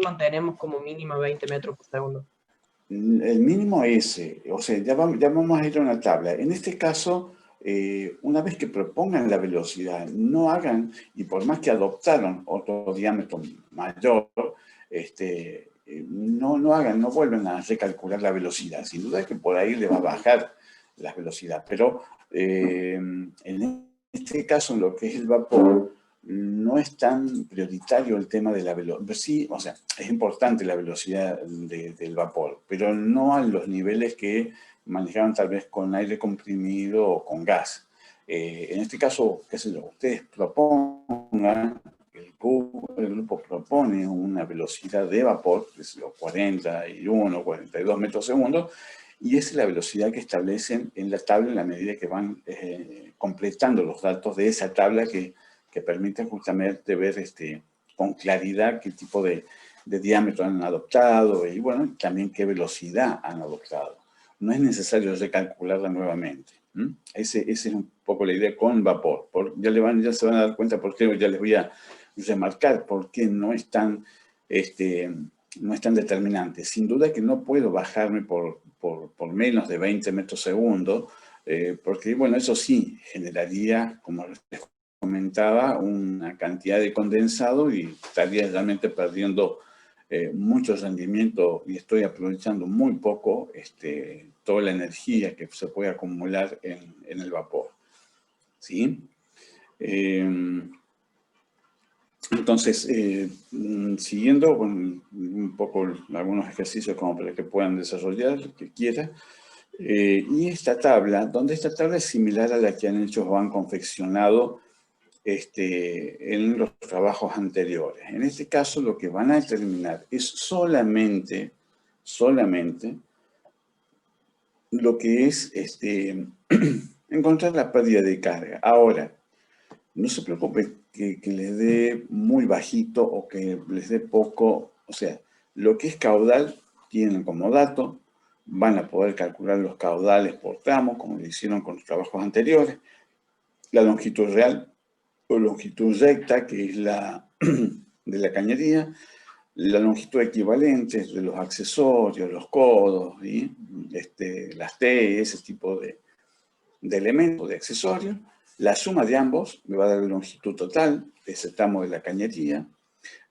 mantenemos como mínimo 20 metros por segundo. El mínimo ese, o sea, ya vamos a ir a una tabla. En este caso, una vez que propongan la velocidad, no hagan, y por más que adoptaron otro diámetro mayor, no vuelven a recalcular la velocidad. Sin duda que por ahí le va a bajar la velocidad, pero en este caso, en lo que es el vapor, no es tan prioritario el tema de la velocidad. Sí, o sea, es importante la velocidad del vapor, pero no a los niveles que manejaban tal vez con aire comprimido o con gas. En este caso, qué sé yo, ustedes propongan, el grupo propone una velocidad de vapor, que es 41, 42 metros segundo, y esa es la velocidad que establecen en la tabla en la medida que van completando los datos de esa tabla que permiten justamente ver con claridad qué tipo de diámetro han adoptado y, bueno, también qué velocidad han adoptado. No es necesario recalcularla nuevamente. Esa es un poco la idea con vapor. Ya se van a dar cuenta por qué, ya les voy a remarcar por qué no es tan determinante. Sin duda que no puedo bajarme por menos de 20 metros segundo, porque, bueno, eso sí generaría, como les comentaba, una cantidad de condensado y estaría realmente perdiendo mucho rendimiento y estoy aprovechando muy poco toda la energía que se puede acumular en el vapor. ¿Sí? Entonces, siguiendo con un poco algunos ejercicios como para que puedan desarrollar, que quieran, y esta tabla, donde esta tabla es similar a la que han hecho o han confeccionado en los trabajos anteriores. En este caso, lo que van a determinar es solamente lo que es encontrar la pérdida de carga. Ahora, no se preocupe que les dé muy bajito o que les dé poco. O sea, lo que es caudal tienen como dato, van a poder calcular los caudales por tramo, como lo hicieron con los trabajos anteriores. La longitud real o longitud recta, que es la de la cañería, la longitud equivalente de los accesorios, los codos, ¿sí? Las T, ese tipo de elementos, de accesorios. La suma de ambos me va a dar la longitud total de ese tramo de la cañería.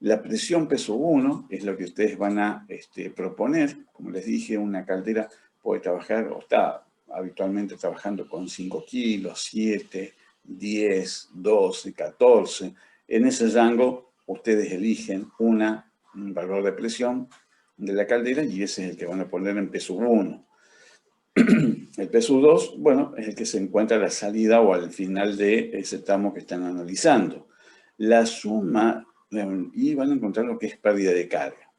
La presión peso 1 es lo que ustedes van a proponer. Como les dije, una caldera puede trabajar o está habitualmente trabajando con 5 kilos, 7, 10, 12, 14. En ese rango, ustedes eligen un valor de presión de la caldera y ese es el que van a poner en peso 1. El peso 2, bueno, es el que se encuentra a la salida o al final de ese tramo que están analizando. La suma, y van a encontrar lo que es pérdida de carga.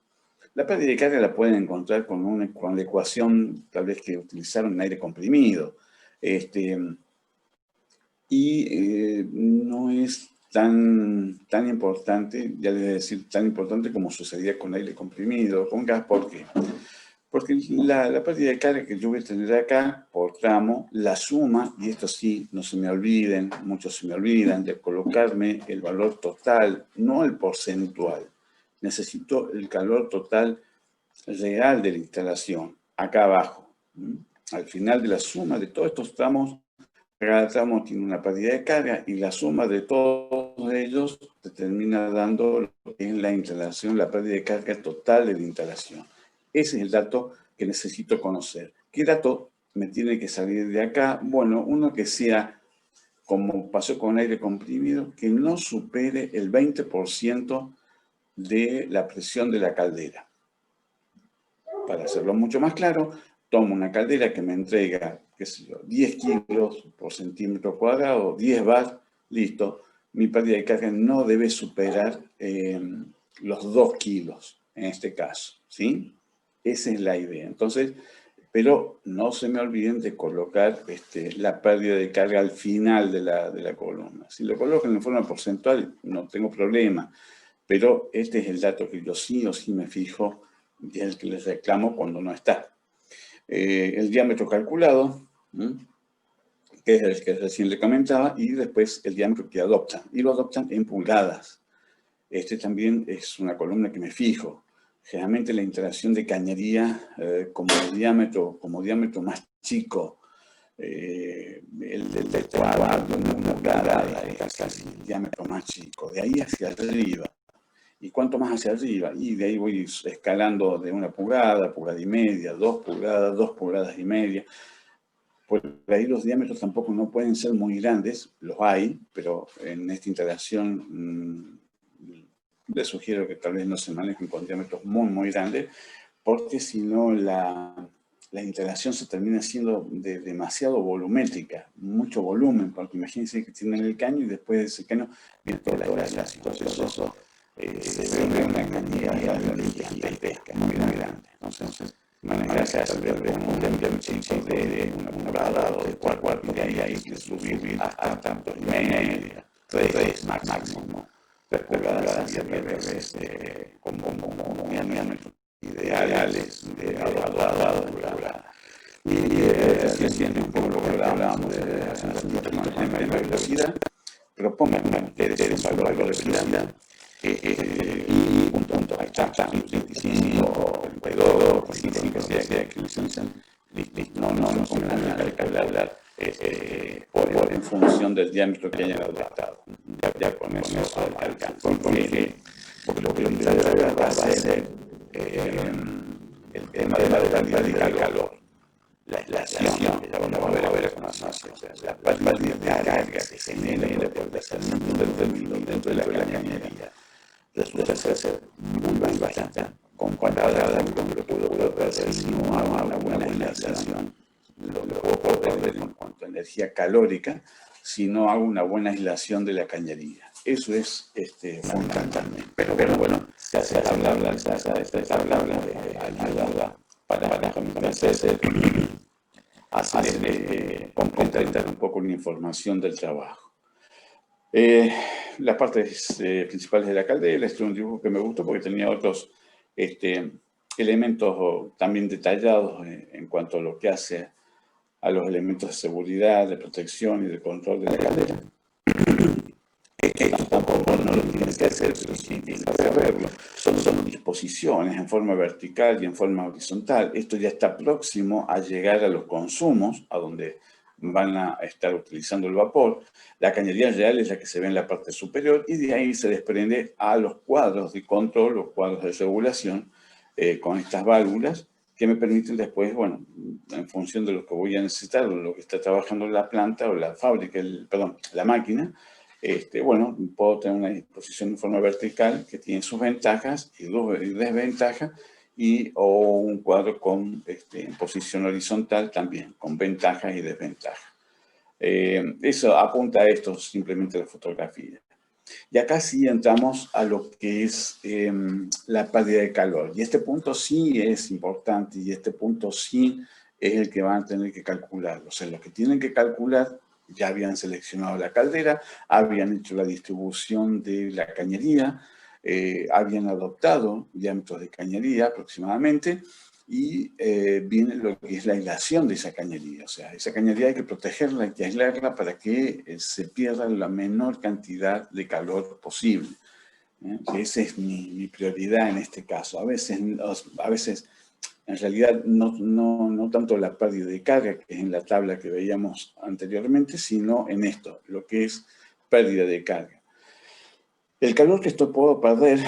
La pérdida de carga la pueden encontrar con la ecuación, tal vez que utilizaron en aire comprimido. No es tan importante, ya les voy a decir, tan importante como sucedía con aire comprimido, con gas. ¿Por qué? Porque la pérdida de carga que yo voy a tener acá por tramo, la suma, y esto sí, no se me olviden, muchos se me olvidan, de colocarme el valor total, no el porcentual. Necesito el calor total real de la instalación, acá abajo. Al final de la suma de todos estos tramos, cada tramo tiene una pérdida de carga y la suma de todos ellos te termina dando lo que es la instalación, la pérdida de carga total de la instalación. Ese es el dato que necesito conocer. ¿Qué dato me tiene que salir de acá? Bueno, uno que sea, como pasó con aire comprimido, que no supere el 20% de la presión de la caldera. Para hacerlo mucho más claro, tomo una caldera que me entrega, qué sé yo, 10 kilos por centímetro cuadrado, 10 bar, listo. Mi pérdida de carga no debe superar los 2 kilos, en este caso, ¿sí? Esa es la idea. Entonces, pero no se me olviden de colocar la pérdida de carga al final de la columna. Si lo colocan en forma porcentual, no tengo problema, pero este es el dato que yo sí o sí me fijo y es el que les reclamo cuando no está. El diámetro calculado, que es el que recién le comentaba, y después el diámetro que adoptan, y lo adoptan en pulgadas. También es una columna que me fijo. generalmente la interacción de cañería como diámetro más chico, el del cuadro, una pulgada, es casi el diámetro más chico. De ahí hacia arriba. ¿Y cuánto más hacia arriba? Y de ahí voy escalando de 1 pulgada, pulgada y media, 2 pulgadas, 2 pulgadas y media. Por ahí los diámetros tampoco no pueden ser muy grandes, los hay, pero en esta interacción les sugiero que tal vez no se manejen con diámetros muy grandes, porque si no la interacción se termina siendo demasiado volumétrica, mucho volumen, porque imagínense que tienen el caño y después de ese caño viene toda la glaciación. Entonces eso se ve una cañería gigantesca, muy grande. Entonces, manejarse tal vez un diámetro chico de una pulgada o de cuarto, y de ahí hay que subir hasta tanto y media, 3 máximo. 3 pulgadas sería como diámetros ideales de graduado de pulgada. Y se siente un poco lo que hablábamos de la velocidad, pero pongan ustedes un valor de velocidad y un punto, ahí está, 25, 22, 45, sea que licencian, no pongan nada de calcular en función del diámetro que hayan adoptado. Ya con eso alcanza. Porque lo que va a ser el tema de la calidad del calor, la aislación, que ya vamos a ver a continuación, la pérdida de carga que se genera por el desplazamiento del fluido dentro de la cañería resulta ser muy baja comparada con lo que puedo perder si no hago una buena aislación. Lo puedo perder en cuanto a energía calórica si no hago una buena aislación de la cañería. Eso es fundamentalmente. Pero bueno, ya se habla de ayuda para convencerse a completar un poco la información del trabajo. Las partes principales de la caldera, este es un dibujo que me gustó porque tenía otros elementos también detallados en cuanto a lo que hace a los elementos de seguridad, de protección y de control de la caldera. Esto tampoco no lo tienes que hacer, pero sí tienes que verlo. Son disposiciones en forma vertical y en forma horizontal. Esto ya está próximo a llegar a los consumos, a donde van a estar utilizando el vapor. La cañería real es la que se ve en la parte superior y de ahí se desprende a los cuadros de control, los cuadros de regulación con estas válvulas que me permiten después, bueno, en función de lo que voy a necesitar, o lo que está trabajando la planta o la fábrica, la máquina, bueno, puedo tener una disposición en forma vertical que tiene sus ventajas y desventajas, o un cuadro con en posición horizontal también, con ventajas y desventajas. Eso apunta a esto simplemente la fotografía. Y acá sí entramos a lo que es la pérdida de calor. Y este punto sí es importante y este punto sí es el que van a tener que calcular. O sea, los que tienen que calcular ya habían seleccionado la caldera, habían hecho la distribución de la cañería, habían adoptado diámetros de cañería aproximadamente, y viene lo que es la aislación de esa cañería. O sea, esa cañería hay que protegerla, hay que aislarla para que se pierda la menor cantidad de calor posible. Esa es mi prioridad en este caso. A veces en realidad, no tanto la pérdida de carga, que es en la tabla que veíamos anteriormente, sino en esto, lo que es pérdida de carga. El calor que esto puedo perder,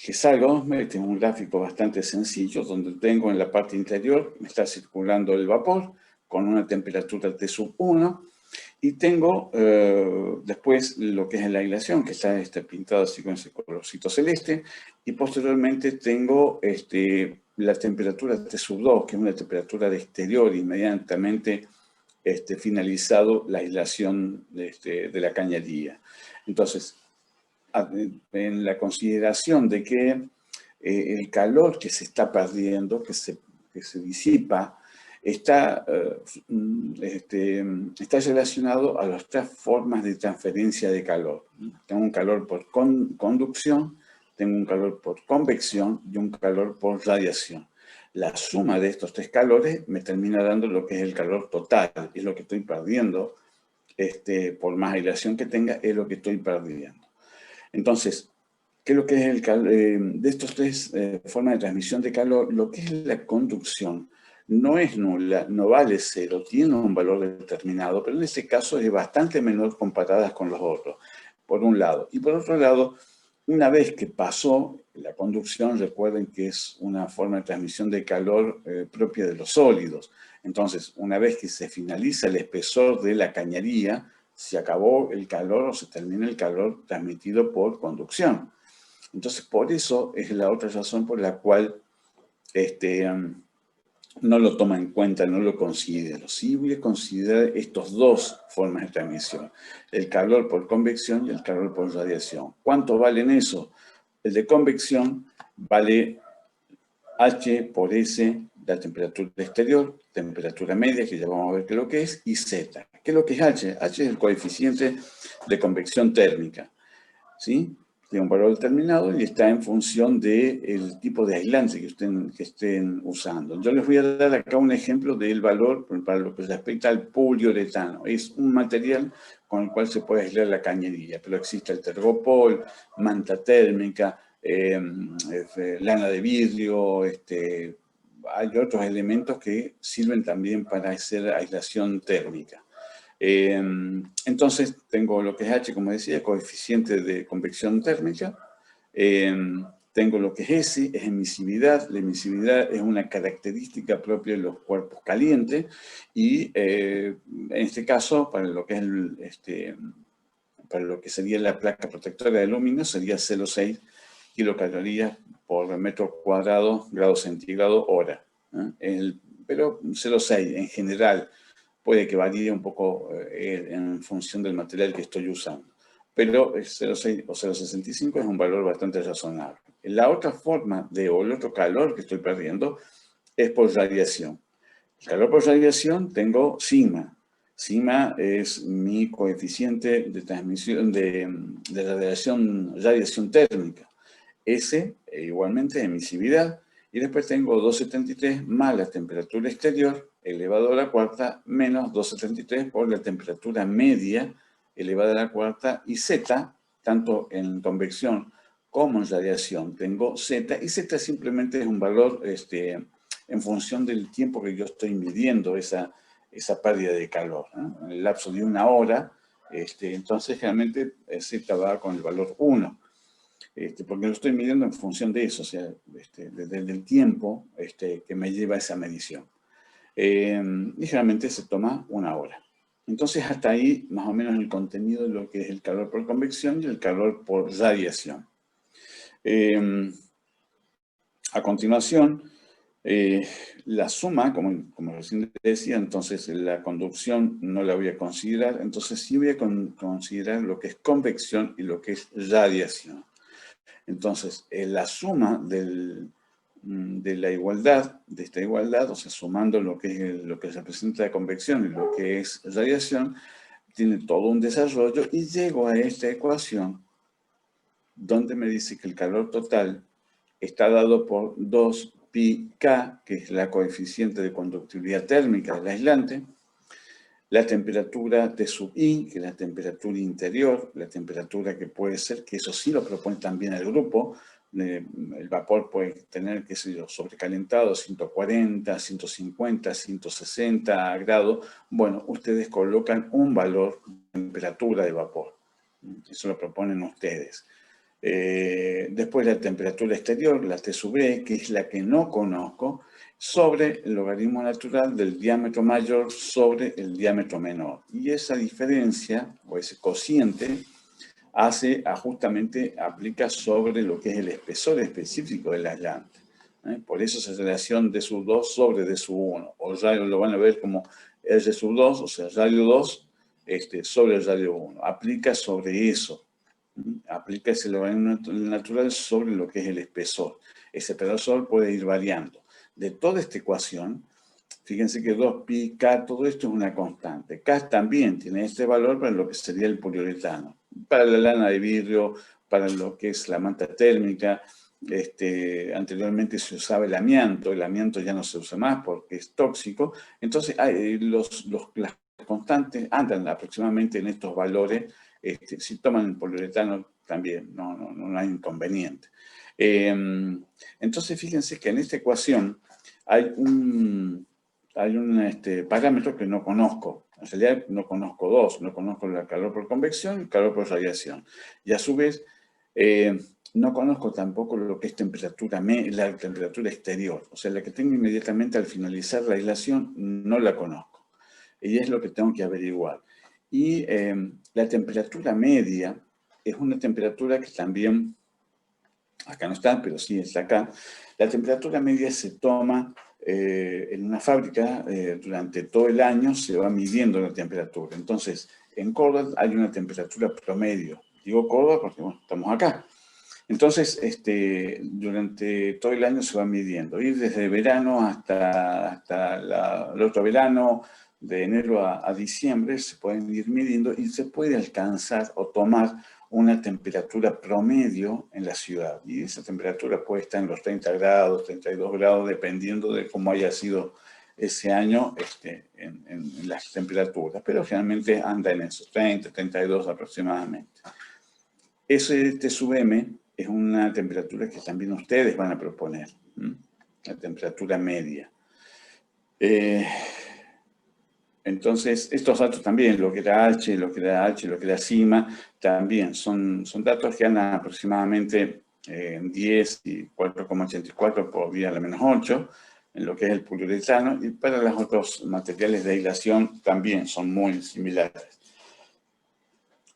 que es algo, tengo un gráfico bastante sencillo, donde tengo en la parte interior, me está circulando el vapor con una temperatura T1, y tengo después lo que es la aislación, que está pintado así con ese colorcito celeste, y posteriormente tengo la temperatura T2, que es una temperatura de exterior, inmediatamente finalizado la aislación de la cañería. Entonces, en la consideración de que el calor que se está perdiendo, que se disipa, está relacionado a las 3 formas de transferencia de calor. Tengo un calor por conducción, tengo un calor por convección y un calor por radiación. La suma de estos 3 calores me termina dando lo que es el calor total, es lo que estoy perdiendo, por más aislación que tenga, es lo que estoy perdiendo. Entonces, ¿Qué es lo que es de estos tres formas de transmisión de calor? Lo que es la conducción no es nula, no vale cero, tiene un valor determinado, pero en este caso es bastante menor comparadas con los otros, por un lado. Y por otro lado, una vez que pasó la conducción, recuerden que es una forma de transmisión de calor propia de los sólidos. Entonces, una vez que se finaliza el espesor de la cañería, se acabó el calor o se termina el calor transmitido por conducción. Entonces, por eso es la otra razón por la cual no lo toma en cuenta, no lo considera. Sí voy a considerar estas dos formas de transmisión, el calor por convección y el calor por radiación. ¿Cuánto valen eso? El de convección vale H por S, la temperatura exterior, temperatura media, que ya vamos a ver qué es lo que es, y Z. ¿Qué es lo que es H? H es el coeficiente de convección térmica, ¿sí? Tiene un valor determinado y está en función del tipo de aislante que estén usando. Yo les voy a dar acá un ejemplo del valor para lo que respecta al poliuretano. Es un material con el cual se puede aislar la cañería, pero existe el tergopol, manta térmica, lana de vidrio, hay otros elementos que sirven también para hacer aislación térmica. Entonces tengo lo que es H, como decía, coeficiente de convección térmica. Tengo lo que es S, es emisividad. La emisividad es una característica propia de los cuerpos calientes y en este caso, para lo que es para lo que sería la placa protectora de aluminio, sería 0,6 kilocalorías por metro cuadrado, grado centígrado, hora. Pero 0,6 en general. Puede que varíe un poco en función del material que estoy usando. Pero 0,6 o 0,65 es un valor bastante razonable. La otra forma o el otro calor que estoy perdiendo es por radiación. El calor por radiación tengo sigma. Sigma es mi coeficiente de transmisión de radiación térmica. S igualmente emisividad. Y después tengo 273 más la temperatura exterior elevado a la cuarta menos 273 por la temperatura media elevada a la cuarta y Z, tanto en convección como en radiación, tengo Z, y Z simplemente es un valor en función del tiempo que yo estoy midiendo esa pérdida de calor, ¿no? En el lapso de una hora, entonces generalmente Z va con el valor 1. Porque lo estoy midiendo en función de eso, o sea, del tiempo que me lleva esa medición. Y generalmente se toma una hora. Entonces, hasta ahí, más o menos, el contenido de lo que es el calor por convección y el calor por radiación. A continuación, la suma, como recién decía, entonces la conducción no la voy a considerar, entonces sí voy a considerar lo que es convección y lo que es radiación. Entonces, la suma de la igualdad, de esta igualdad, o sea, sumando lo que representa la convección y lo que es radiación, tiene todo un desarrollo y llego a esta ecuación donde me dice que el calor total está dado por 2πK, que es la coeficiente de conductividad térmica del aislante, la temperatura T sub I, que es la temperatura interior, la temperatura que puede ser, que eso sí lo propone también el grupo, el vapor puede tener, qué sé yo, sobrecalentado 140, 150, 160 grados. Bueno, ustedes colocan un valor de temperatura de vapor. Eso lo proponen ustedes. Después la temperatura exterior, la T sub E, que es la que no conozco, sobre el logaritmo natural del diámetro mayor sobre el diámetro menor. Y esa diferencia, o ese cociente, justamente aplica sobre lo que es el espesor específico del aislante. Por eso esa relación D sub 2 sobre D sub 1. O radio lo van a ver como R sub 2, o sea, radio 2 sobre el radio 1. Aplica sobre eso. Aplica ese logaritmo natural sobre lo que es el espesor. Ese espesor puede ir variando. De toda esta ecuación, fíjense que 2πK, todo esto es una constante. K también tiene este valor para lo que sería el poliuretano. Para la lana de vidrio, para lo que es la manta térmica, anteriormente se usaba el amianto ya no se usa más porque es tóxico. Entonces, las constantes andan aproximadamente en estos valores. Si toman el poliuretano también, no hay inconveniente. Entonces, fíjense que en esta ecuación hay un parámetro que no conozco. En realidad no conozco dos. No conozco el calor por convección y el calor por radiación. Y a su vez, no conozco tampoco lo que es la temperatura exterior. O sea, la que tengo inmediatamente al finalizar la aislación, no la conozco. Y es lo que tengo que averiguar. Y la temperatura media es una temperatura que también, acá no está, pero sí está acá. La temperatura media se toma en una fábrica durante todo el año, se va midiendo la temperatura. Entonces, en Córdoba hay una temperatura promedio. Digo Córdoba porque, bueno, estamos acá. Entonces, durante todo el año se va midiendo. Y desde verano hasta el otro verano, de enero a diciembre, se pueden ir midiendo y se puede alcanzar o tomar una temperatura promedio en la ciudad. Y esa temperatura puede estar en los 30 grados, 32 grados, dependiendo de cómo haya sido ese año en las temperaturas. Pero generalmente anda en esos 30, 32 aproximadamente. Ese T sub M es una temperatura que también ustedes van a proponer, la temperatura media. Entonces, estos datos también, lo que era H, lo que era sigma, también son datos que andan aproximadamente en 10 y 4,84 por 10 a la menos 8, en lo que es el poliuretano, y para los otros materiales de aislación también son muy similares.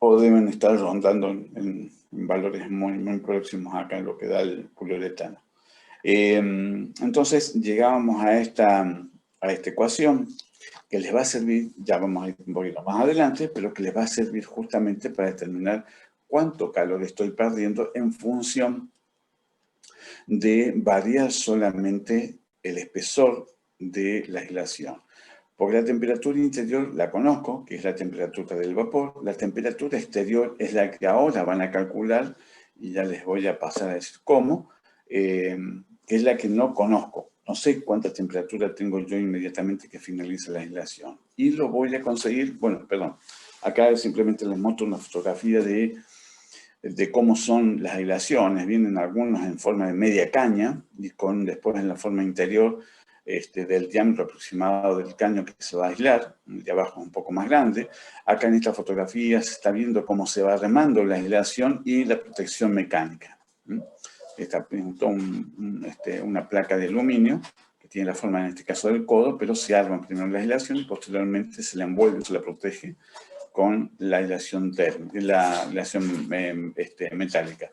O deben estar rondando en valores muy próximos acá en lo que da el poliuretano. Entonces, llegábamos a esta ecuación, que les va a servir, ya vamos a ir un poquito más adelante, pero que les va a servir justamente para determinar cuánto calor estoy perdiendo en función de variar solamente el espesor de la aislación. Porque la temperatura interior la conozco, que es la temperatura del vapor. La temperatura exterior es la que ahora van a calcular, y ya les voy a pasar a decir cómo, que es la que no conozco. No sé cuánta temperatura tengo yo inmediatamente que finalice la aislación. Y lo voy a conseguir, bueno, perdón, acá simplemente les muestro una fotografía de cómo son las aislaciones. Vienen algunos en forma de media caña y después en la forma interior del diámetro aproximado del caño que se va a aislar. El de abajo es un poco más grande. Acá en esta fotografía se está viendo cómo se va remando la aislación y la protección mecánica. Esta es una placa de aluminio que tiene la forma, en este caso, del codo, pero se arma primero la aislación y posteriormente se la envuelve, se la protege con la aislación térmica, la aislación metálica.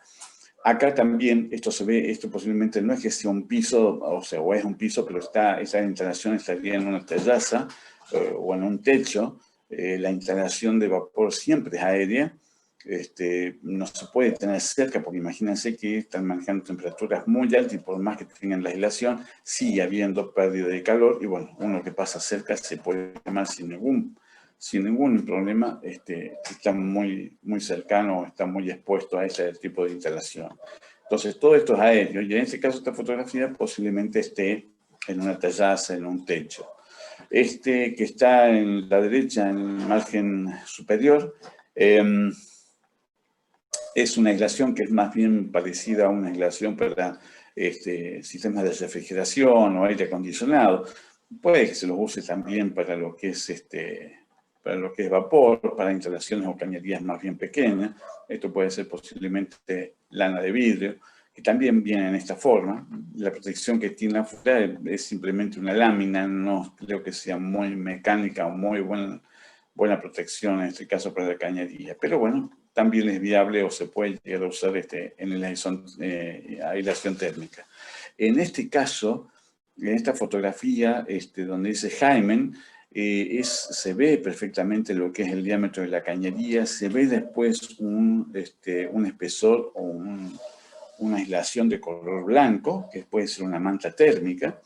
Acá también esto se ve, esto posiblemente no es que sea un piso, o es un piso, pero esa instalación estaría en una terraza o en un techo. La instalación de vapor siempre es aérea. No se puede tener cerca, porque imagínense que están manejando temperaturas muy altas y por más que tengan la aislación, sigue habiendo pérdida de calor y bueno, uno que pasa cerca se puede quemar sin ningún problema, está muy cercano, está muy expuesto a ese tipo de instalación. Entonces, todo esto es aéreo y en este caso esta fotografía posiblemente esté en una terraza, en un techo. Que está en la derecha, en el margen superior, es una aislación que es más bien parecida a una aislación para sistemas de refrigeración o aire acondicionado. Puede que se los use también para lo que es vapor, para instalaciones o cañerías más bien pequeñas. Esto puede ser posiblemente lana de vidrio, que también viene en esta forma. La protección que tiene afuera es simplemente una lámina, no creo que sea muy mecánica o muy buena protección en este caso para la cañería. Pero bueno, también es viable o se puede llegar a usar en la aislación térmica. En este caso, en esta fotografía donde dice Jaime, se ve perfectamente lo que es el diámetro de la cañería, se ve después un espesor o una aislación de color blanco, que puede ser una manta térmica,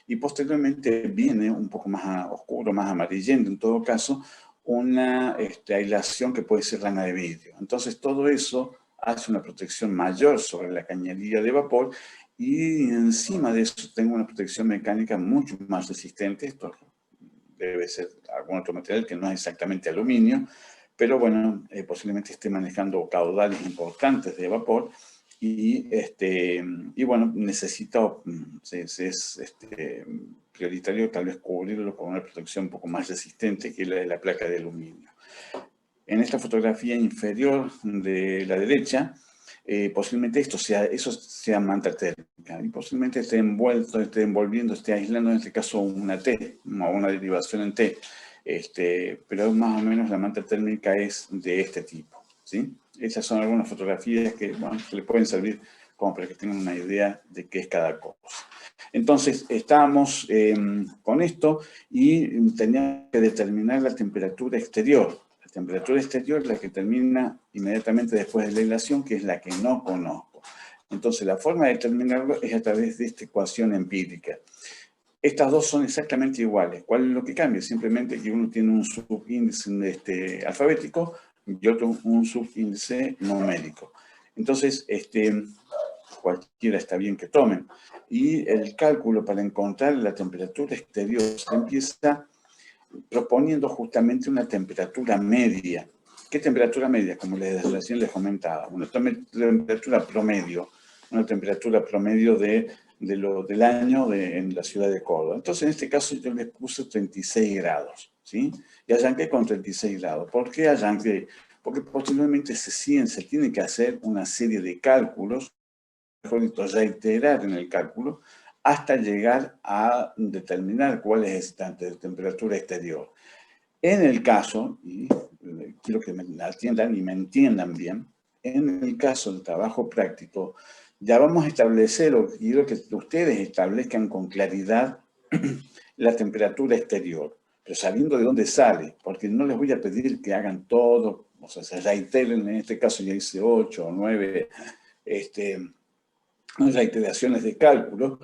y posteriormente viene un poco más oscuro, más amarillento en todo caso, una aislación que puede ser lana de vidrio. Entonces todo eso hace una protección mayor sobre la cañería de vapor y encima de eso tengo una protección mecánica mucho más resistente. Esto debe ser algún otro material que no es exactamente aluminio, pero bueno, posiblemente esté manejando caudales importantes de vapor y bueno, necesita, es prioritario tal vez cubrirlo con una protección un poco más resistente que la de la placa de aluminio. En esta fotografía inferior de la derecha, posiblemente eso sea manta térmica y posiblemente esté envuelto, esté envolviendo, esté aislando en este caso una T, una derivación en T, pero más o menos la manta térmica es de este tipo, ¿sí? Esas son algunas fotografías que, bueno, que le pueden servir como para que tengan una idea de qué es cada cosa. Entonces, estábamos con esto y teníamos que determinar la temperatura exterior. La temperatura exterior es la que termina inmediatamente después de la aislación, que es la que no conozco. Entonces, la forma de determinarlo es a través de esta ecuación empírica. Estas dos son exactamente iguales. ¿Cuál es lo que cambia? Simplemente que uno tiene un subíndice alfabético y otro un subíndice numérico. Entonces, cualquiera está bien que tomen. Y el cálculo para encontrar la temperatura exterior se empieza proponiendo justamente una temperatura media. ¿Qué temperatura media? Como recién les comentaba, una temperatura promedio, una temperatura promedio del año en la ciudad de Córdoba. Entonces, en este caso yo les puse 36 grados, ¿sí? Y arranqué con 36 grados. ¿Por qué arranqué? Porque posteriormente se tiene que hacer una serie de cálculos, mejor dicho, reiterar en el cálculo, hasta llegar a determinar cuál es esta temperatura exterior. En el caso, y quiero que me atiendan y me entiendan bien, en el caso del trabajo práctico, ya vamos a establecer, o quiero que ustedes establezcan con claridad la temperatura exterior, pero sabiendo de dónde sale, porque no les voy a pedir que hagan todo, o sea, se reiteren, en este caso ya hice 8 o 9 reiteraciones de cálculo.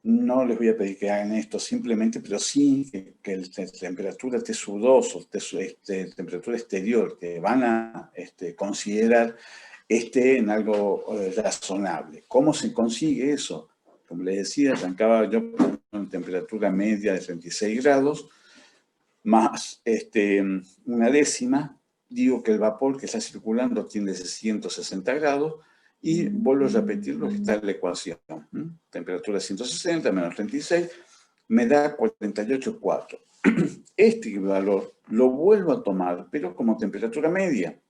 No les voy a pedir que hagan esto simplemente, pero sí que la temperatura T-2 o temperatura exterior que van a considerar esté en algo razonable. ¿Cómo se consigue eso? Como les decía, arrancaba yo con una temperatura media de 36 grados, más una décima, digo que el vapor que está circulando tiene 160 grados, y vuelvo a repetir lo que está en la ecuación. Temperatura 160 menos 36 me da 48,4. Este valor lo vuelvo a tomar, pero como temperatura media,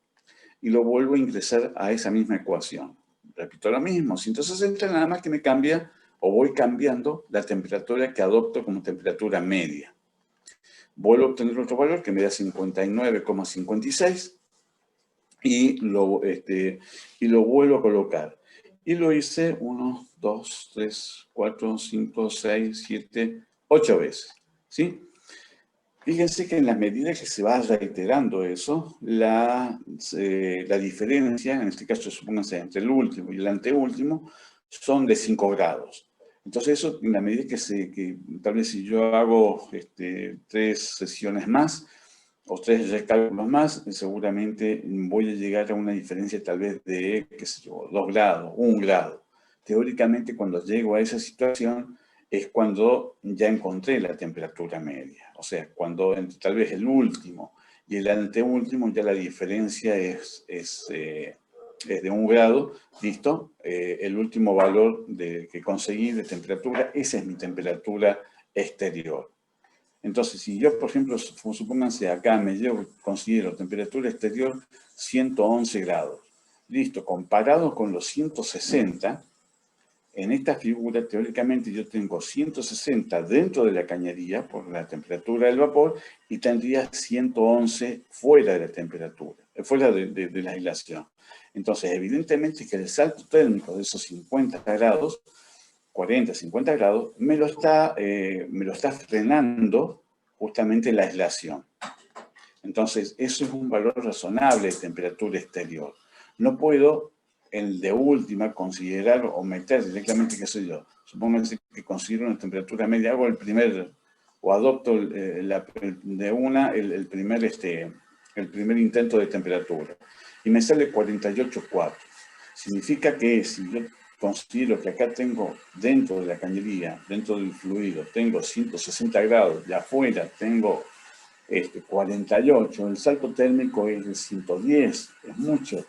y lo vuelvo a ingresar a esa misma ecuación. Repito lo mismo, 160 nada más que me cambia, o voy cambiando la temperatura que adopto como temperatura media. Vuelvo a obtener otro valor que me da 59,56 y lo vuelvo a colocar. Y lo hice 1, 2, 3, 4, 5, 6, 7, 8 veces. ¿Sí? Fíjense que en la medida que se va reiterando eso, la diferencia, en este caso supónganse entre el último y el anteúltimo, son de 5 grados. Entonces eso, en la medida que tal vez si yo hago 3 sesiones más, o 3 recálculos más, seguramente voy a llegar a una diferencia tal vez de, qué sé yo, 2 grados, 1 grado. Teóricamente, cuando llego a esa situación, es cuando ya encontré la temperatura media. O sea, cuando entre tal vez el último y el anteúltimo, ya la diferencia es de 1 grado, listo. El último valor que conseguí de temperatura, esa es mi temperatura exterior. Entonces, si yo, por ejemplo, supónganse acá considero temperatura exterior 111 grados. Listo, comparado con los 160, en esta figura, teóricamente, yo tengo 160 dentro de la cañería por la temperatura del vapor y tendría 111 fuera de la temperatura, fuera de la aislación. Entonces, evidentemente que el salto térmico de esos 50 grados, 40, 50 grados, me lo está frenando justamente la aislación. Entonces, eso es un valor razonable de temperatura exterior. No puedo, el de última, considerar o meter directamente, qué sé yo, supónganse que considero una temperatura media, hago o adopto el primer intento de temperatura, y me sale 48,4. Significa que si yo considero que acá tengo, dentro de la cañería, dentro del fluido, tengo 160 grados, y afuera tengo 48, el salto térmico es de 110, es mucho.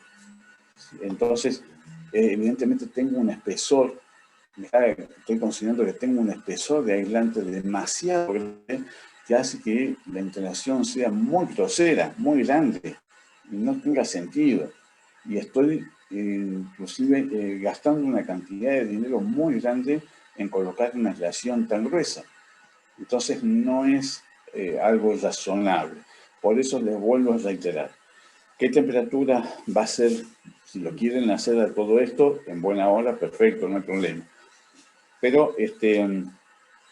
Entonces, evidentemente tengo un espesor, estoy considerando que tengo un espesor de aislante demasiado grande que hace que la instalación sea muy grosera, muy grande, y no tenga sentido. Y estoy inclusive gastando una cantidad de dinero muy grande en colocar una aislación tan gruesa. Entonces no es algo razonable. Por eso les vuelvo a reiterar. ¿Qué temperatura va a ser? Si lo quieren hacer a todo esto, en buena hora, perfecto, no hay problema. Pero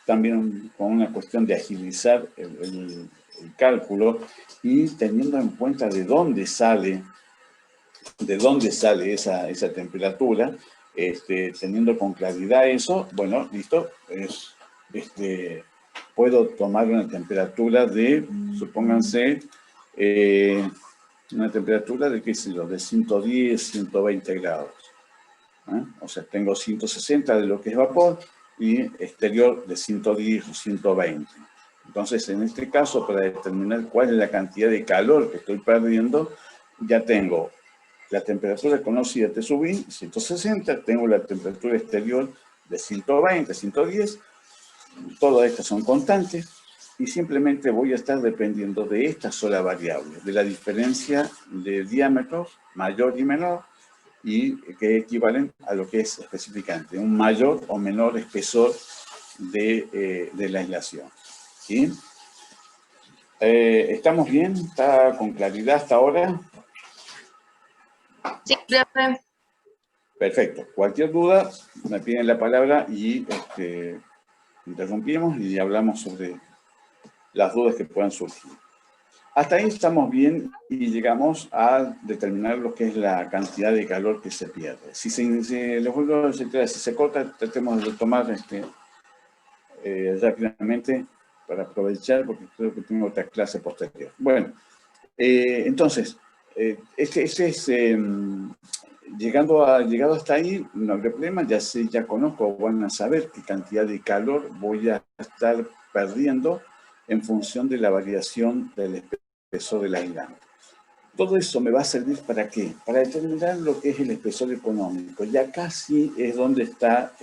también con una cuestión de agilizar el cálculo y teniendo en cuenta de dónde sale esa temperatura, teniendo con claridad eso, bueno, listo, puedo tomar una temperatura de, supónganse, una temperatura de, qué sé yo, de 110, 120 grados. O sea, tengo 160 de lo que es vapor y exterior de 110 o 120. Entonces, en este caso, para determinar cuál es la cantidad de calor que estoy perdiendo, ya tengo la temperatura conocida de subí, 160, tengo la temperatura exterior de 120, 110, todas estas son constantes y simplemente voy a estar dependiendo de esta sola variable, de la diferencia de diámetros mayor y menor, y que equivalen a lo que es específicamente un mayor o menor espesor de la aislación. ¿Sí? ¿Estamos bien? ¿Está con claridad hasta ahora? Sí, profe. Perfecto. Cualquier duda, me piden la palabra y interrumpimos y hablamos sobre las dudas que puedan surgir. Hasta ahí estamos bien y llegamos a determinar lo que es la cantidad de calor que se pierde. Si les vuelvo a decir, si se corta, tratemos de tomar rápidamente para aprovechar, porque creo que tengo otra clase posterior. Bueno, entonces, llegado hasta ahí, no hay problema, ya conozco, van a saber qué cantidad de calor voy a estar perdiendo en función de la variación del espesor del aislante. Todo eso me va a servir ¿para qué? Para determinar lo que es el espesor económico. Y acá sí es donde está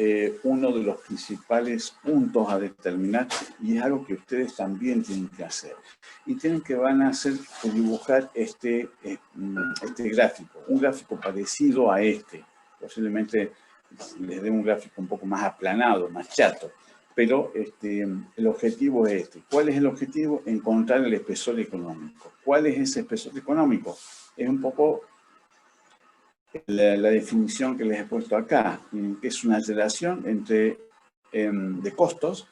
uno de los principales puntos a determinar, y es algo que ustedes también tienen que hacer. Y van a hacer dibujar este gráfico, un gráfico parecido a este. Posiblemente les dé un gráfico un poco más aplanado, más chato. Pero el objetivo es este. ¿Cuál es el objetivo? Encontrar el espesor económico. ¿Cuál es ese espesor económico? Es un poco la definición que les he puesto acá, que es una relación de costos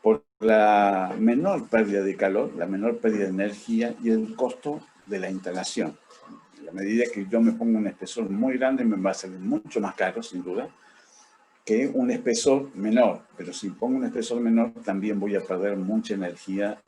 por la menor pérdida de calor, la menor pérdida de energía y el costo de la instalación. A la medida que yo me pongo un espesor muy grande, me va a salir mucho más caro, sin duda, que un espesor menor, pero si pongo un espesor menor también voy a perder mucha energía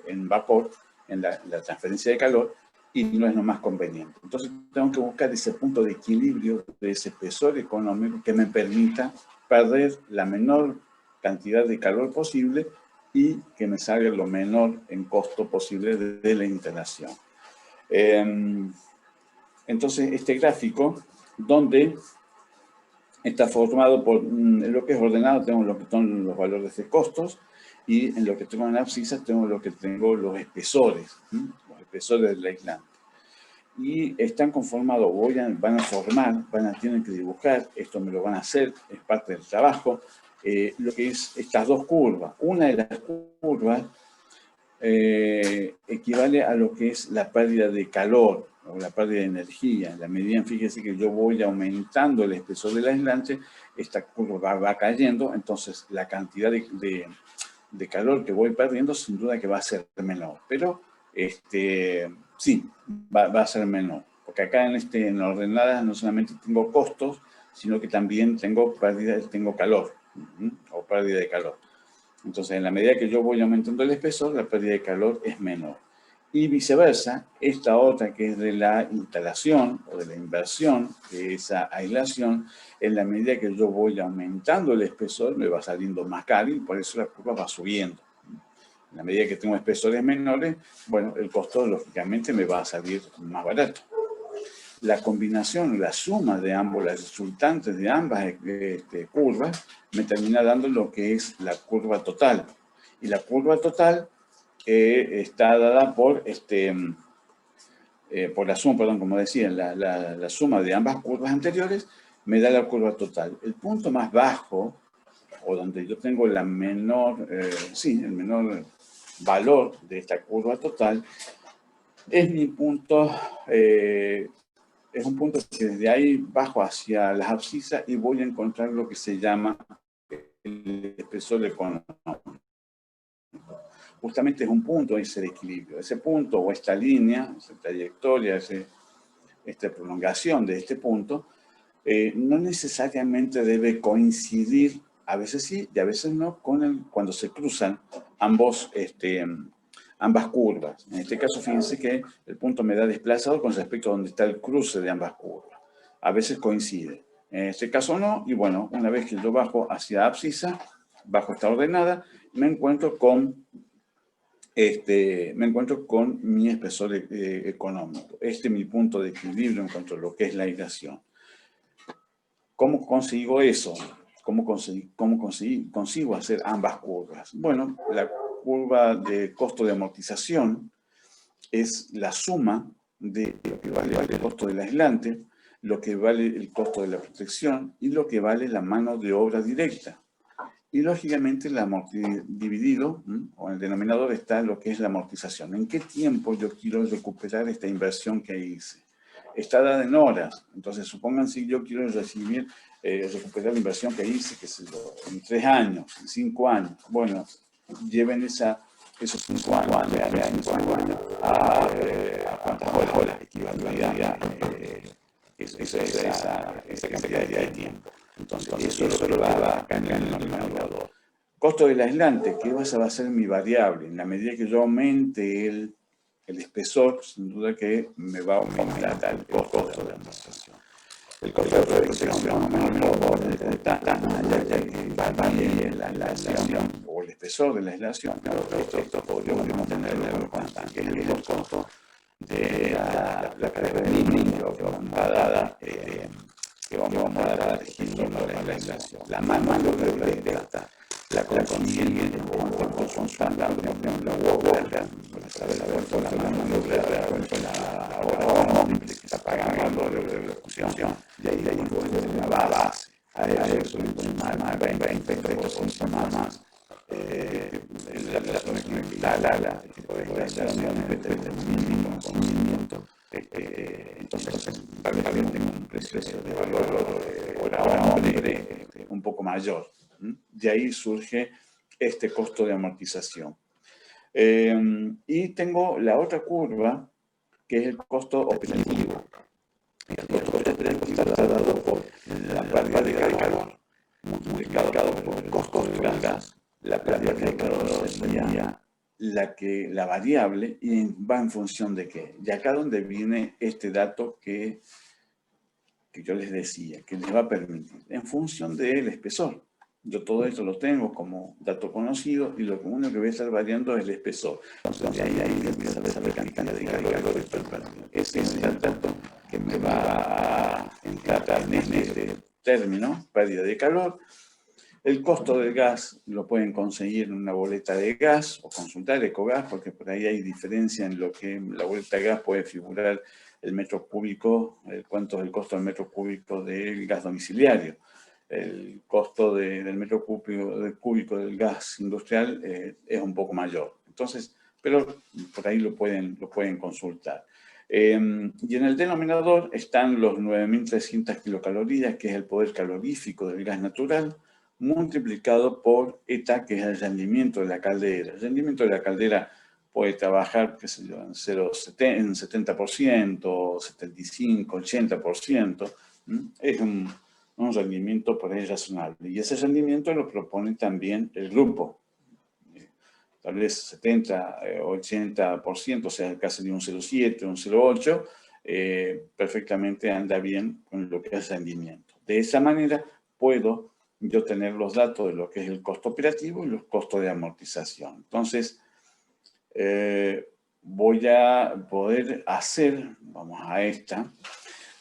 en vapor, en la transferencia de calor, y no es lo más conveniente. Entonces tengo que buscar ese punto de equilibrio de ese espesor económico que me permita perder la menor cantidad de calor posible y que me salga lo menor en costo posible de la instalación. Entonces este gráfico, donde está formado por lo que es ordenado, tengo lo que son los valores de costos, y en lo que tengo en abscisas tengo los espesores, del aislante. Y están conformados, tienen que dibujar, esto me lo van a hacer, es parte del trabajo, lo que es estas dos curvas. Una de las curvas equivale a lo que es la pérdida de calor, o la pérdida de energía. En la medida, fíjese que yo voy aumentando el espesor del aislante, esta curva va cayendo, entonces la cantidad de calor que voy perdiendo sin duda que va a ser menor. Pero sí, va a ser menor. Porque acá en ordenadas no solamente tengo costos, sino que también tengo calor, o pérdida de calor. Entonces, en la medida que yo voy aumentando el espesor, la pérdida de calor es menor. Y viceversa, esta otra que es de la instalación o de la inversión de esa aislación, en la medida que yo voy aumentando el espesor, me va saliendo más caro y por eso la curva va subiendo. En la medida que tengo espesores menores, bueno, el costo lógicamente me va a salir más barato. La combinación, la suma de ambos, las resultantes de ambas curvas, me termina dando lo que es la curva total. Y la curva total está dada por la suma, perdón, como decía, la suma de ambas curvas anteriores me da la curva total. El punto más bajo, o donde yo tengo el menor valor de esta curva total, es mi punto, es un punto que desde ahí bajo hacia las abscisas y voy a encontrar lo que se llama el espesor económico. Justamente es un punto, ese equilibrio. Ese punto o esta línea, esa trayectoria, esta prolongación de este punto, no necesariamente debe coincidir, a veces sí y a veces no, cuando se cruzan ambas curvas. En este caso, fíjense que el punto me da desplazado con respecto a donde está el cruce de ambas curvas. A veces coincide. En este caso no, y bueno, una vez que yo bajo hacia abscisa, bajo esta ordenada, me encuentro con mi espesor económico. Este es mi punto de equilibrio en cuanto a lo que es la aislación. ¿Cómo consigo eso? ¿Cómo consigo hacer ambas curvas? Bueno, la curva de costo de amortización es la suma de lo que vale el costo del aislante, lo que vale el costo de la protección y lo que vale la mano de obra directa. Y lógicamente el dividido, o en el denominador, está lo que es la amortización. ¿En qué tiempo yo quiero recuperar esta inversión que hice? Está dada en horas. Entonces, supongan si yo quiero recuperar la inversión que hice, que sé yo, en 3 años, en 5 años. Bueno, lleven esos 5 años a cuántas horas equivaldría esa cantidad de tiempo. Entonces, eso es lo que va a cambiar en el denominador. Costo del aislante, que esa va a ser mi variable. En la medida que yo aumente el espesor, sin duda que me va a aumentar el costo de la amortización. El costo de protección, varía la aislación o el espesor de la aislación, pero esto podríamos tenerlo en cuenta, que es el costo de la placa de aluminio que vamos a dar al registro para la aislación. La mano de obra directa la consigue por consultando la huelga, para saber cuánto la mano de obra la hora móvil que está pagando la ejecución, y ahí la base. A eso le ponemos más 20% más la tipo de aislación de mínimo conocimiento. Entonces, tengo un precio de valor hora hombre un poco mayor. De ahí surge este costo de amortización. Y tengo la otra curva, que es el costo operativo. El costo operativo está dado por la pérdida de calor multiplicado por el costo del gas. La pérdida de calor sería la variable, y va en función de qué. Y acá donde viene este dato que yo les decía, que les va a permitir, en función del espesor. Yo todo esto lo tengo como dato conocido y lo único que voy a estar variando es el espesor. Entonces ahí empieza a ver la cantidad de calor. Ese es el dato que me va a entrar en este término, pérdida de calor. El costo del gas lo pueden conseguir en una boleta de gas o consultar Ecogas, porque por ahí hay diferencia en lo que en la boleta de gas puede figurar el metro cúbico, cuánto es el costo del metro cúbico del gas domiciliario. El costo del metro cúbico del gas industrial es un poco mayor. Entonces, pero por ahí lo pueden consultar. Y en el denominador están los 9.300 kilocalorías, que es el poder calorífico del gas natural, multiplicado por ETA, que es el rendimiento de la caldera. El rendimiento de la caldera puede trabajar, qué sé yo, en 70%, 75%, 80%. Es un rendimiento por ahí razonable. Y ese rendimiento lo propone también el grupo. Tal vez 70, 80%, o sea, casi de un 0,7, un 0,8, perfectamente anda bien con lo que es rendimiento. De esa manera puedo yo tener los datos de lo que es el costo operativo y los costos de amortización. Entonces, voy a poder hacer, vamos a esta,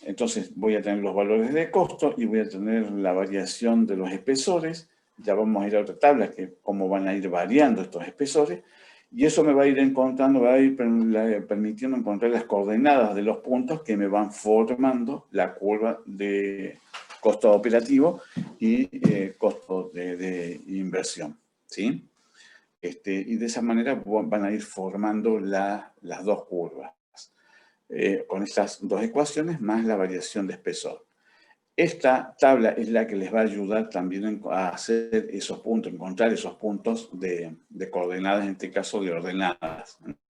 entonces voy a tener los valores de costo y voy a tener la variación de los espesores. Ya vamos a ir a otra tabla, que cómo van a ir variando estos espesores. Y eso me va a ir encontrando, va a ir permitiendo encontrar las coordenadas de los puntos que me van formando la curva de costo operativo y costo de inversión, ¿sí? Y de esa manera van a ir formando las dos curvas, con estas dos ecuaciones más la variación de espesor. Esta tabla es la que les va a ayudar también a hacer esos puntos, encontrar esos puntos de coordenadas, en este caso de ordenadas.